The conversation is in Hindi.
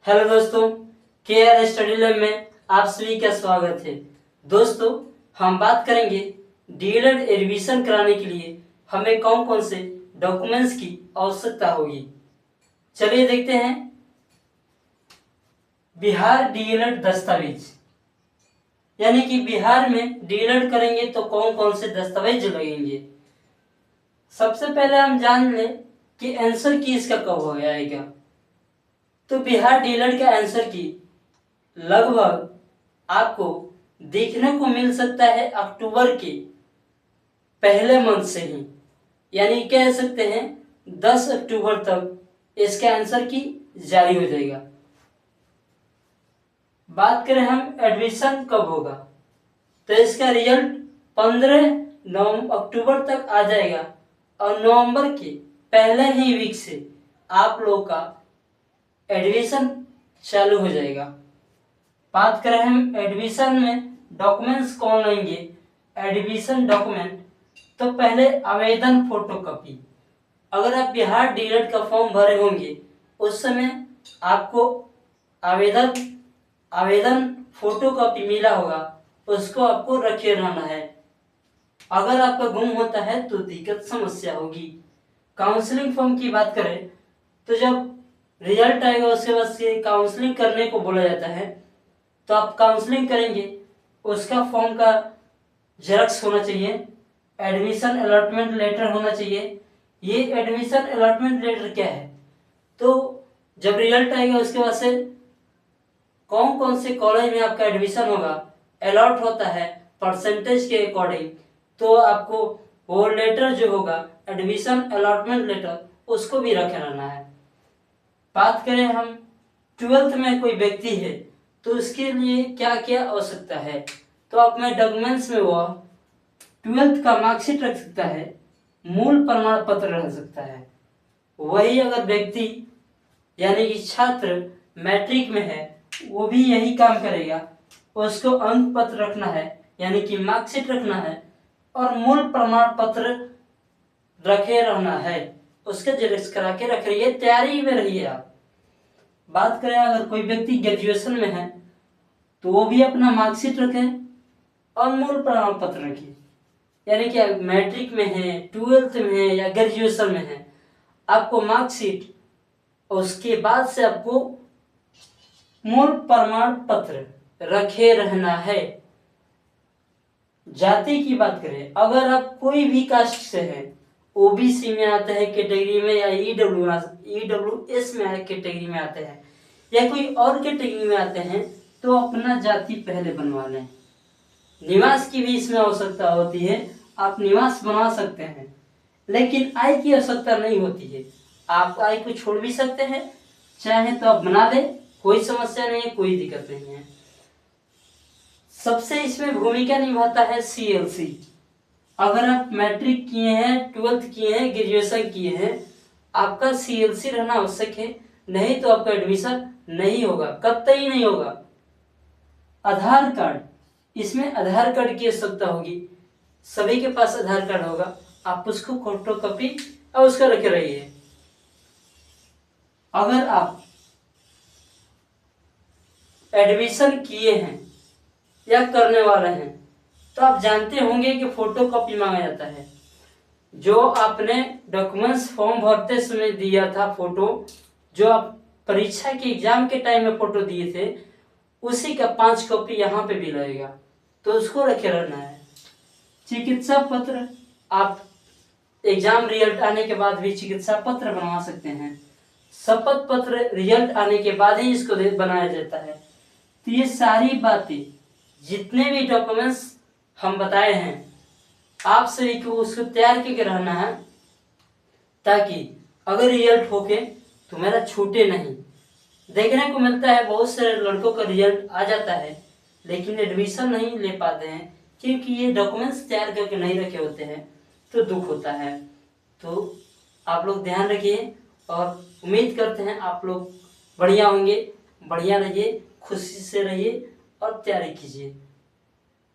हेलो दोस्तों, केआर स्टडी लैब में आप सभी का स्वागत है। दोस्तों, हम बात करेंगे डीएलएड एडमिशन कराने के लिए हमें कौन कौन से डॉक्यूमेंट्स की आवश्यकता होगी। चलिए देखते हैं। बिहार डीएलएड दस्तावेज, यानी कि बिहार में डीएलएड करेंगे तो कौन कौन से दस्तावेज लगेंगे। सबसे पहले हम जान लें कि आंसर की इसका कब हो आएगा। तो बिहार डीएलएड का आंसर की लगभग आपको देखने को मिल सकता है अक्टूबर के पहले मंथ से ही, यानी कह सकते हैं 10 अक्टूबर तक इसके आंसर की जारी हो जाएगा। बात करें हम एडमिशन कब होगा, तो इसका रिजल्ट 15 अक्टूबर तक आ जाएगा और नवंबर के पहले ही वीक से आप लोग का एडमिशन चालू हो जाएगा। बात करें हम एडमिशन में डॉक्यूमेंट्स कौन लेंगे। एडमिशन डॉक्यूमेंट तो पहले आवेदन फोटोकॉपी, अगर आप बिहार डीएलएड का फॉर्म भरे होंगे उस समय आपको आवेदन फोटोकॉपी मिला होगा, उसको आपको रखे रहना है। अगर आपका गुम होता है तो दिक्कत समस्या होगी। काउंसलिंग फॉर्म की बात करें तो जब रिजल्ट आएगा उसके बाद से काउंसलिंग करने को बोला जाता है, तो आप काउंसलिंग करेंगे उसका फॉर्म का जेरॉक्स होना चाहिए। एडमिशन अलॉटमेंट लेटर होना चाहिए। ये एडमिशन अलॉटमेंट लेटर क्या है, तो जब रिजल्ट आएगा उसके बाद से कौन कौन से कॉलेज में आपका एडमिशन होगा अलॉट होता है परसेंटेज के अकॉर्डिंग, तो आपको वो लेटर जो होगा एडमिशन अलॉटमेंट लेटर उसको भी रखे रहना है। बात करें हम 12th में कोई व्यक्ति है तो उसके लिए क्या क्या आवश्यकता है, तो अपने डॉक्यूमेंट्स में वह 12th का मार्कशीट रख सकता है, मूल प्रमाण पत्र रख सकता है। वही अगर व्यक्ति यानी कि छात्र मैट्रिक में है वो भी यही काम करेगा, उसको अंक पत्र रखना है यानी कि मार्कशीट रखना है और मूल प्रमाण पत्र रखे रहना है। उसके जेरॉक्स करा के रख रहिए, तैयारी में रहिए आप। बात करें अगर कोई व्यक्ति ग्रेजुएशन में है तो वो भी अपना मार्कशीट रखे और मूल प्रमाण पत्र रखे, यानी कि मैट्रिक में है, 12th में है या ग्रेजुएशन में है, आपको मार्कशीट उसके बाद से आपको मूल प्रमाण पत्र रखे रहना है। जाति की बात करें, अगर आप कोई भी कास्ट से हैं, ओबीसी में आते हैं कैटेगरी में या ईडब्ल्यूएस में कैटेगरी में आते हैं या कोई और कैटेगरी में आते हैं, तो अपना जाति पहले बनवा लें। निवास की भी इसमें आवश्यकता होती है, आप निवास बनवा सकते हैं, लेकिन आय की आवश्यकता नहीं होती है। आप आय को छोड़ भी सकते हैं, चाहे तो आप बना दें, कोई समस्या नहीं है, कोई दिक्कत नहीं है। सबसे इसमें भूमिका निभाता है सीएलसी। अगर आप मैट्रिक किए हैं, 12th किए हैं, ग्रेजुएशन किए हैं, आपका सीएलसी रहना आवश्यक है, नहीं तो आपका एडमिशन नहीं होगा, कतई नहीं होगा। आधार कार्ड, इसमें आधार कार्ड की आवश्यकता होगी, सभी के पास आधार कार्ड होगा, आप उसको फोटोकॉपी और उसका रखे रहिए। अगर आप एडमिशन किए हैं या करने वाले हैं तो आप जानते होंगे कि फोटोकॉपी मांगा जाता है। जो आपने डॉक्यूमेंट्स फॉर्म भरते समय दिया था फोटो, जो आप परीक्षा के एग्जाम के टाइम में फोटो दिए थे, उसी का 5 कॉपी यहाँ पे भी लगेगा, तो उसको रखे रहना है। चिकित्सा पत्र, आप एग्जाम रिजल्ट आने के बाद भी चिकित्सा पत्र बनवा सकते हैं। शपथ पत्र रिजल्ट आने के बाद ही इसको बनाया जाता है। तो ये सारी बातें, जितने भी डॉक्यूमेंट्स हम बताए हैं, आप सभी को उसको तैयार करके रहना है, ताकि अगर रिजल्ट होके तो मेरा छूटे नहीं। देखने को मिलता है बहुत सारे लड़कों का रिजल्ट आ जाता है लेकिन एडमिशन नहीं ले पाते हैं, क्योंकि ये डॉक्यूमेंट्स तैयार करके नहीं रखे होते हैं, तो दुख होता है। तो आप लोग ध्यान रखिए और उम्मीद करते हैं आप लोग बढ़िया होंगे। बढ़िया रहिए, खुशी से रहिए और तैयारी कीजिए।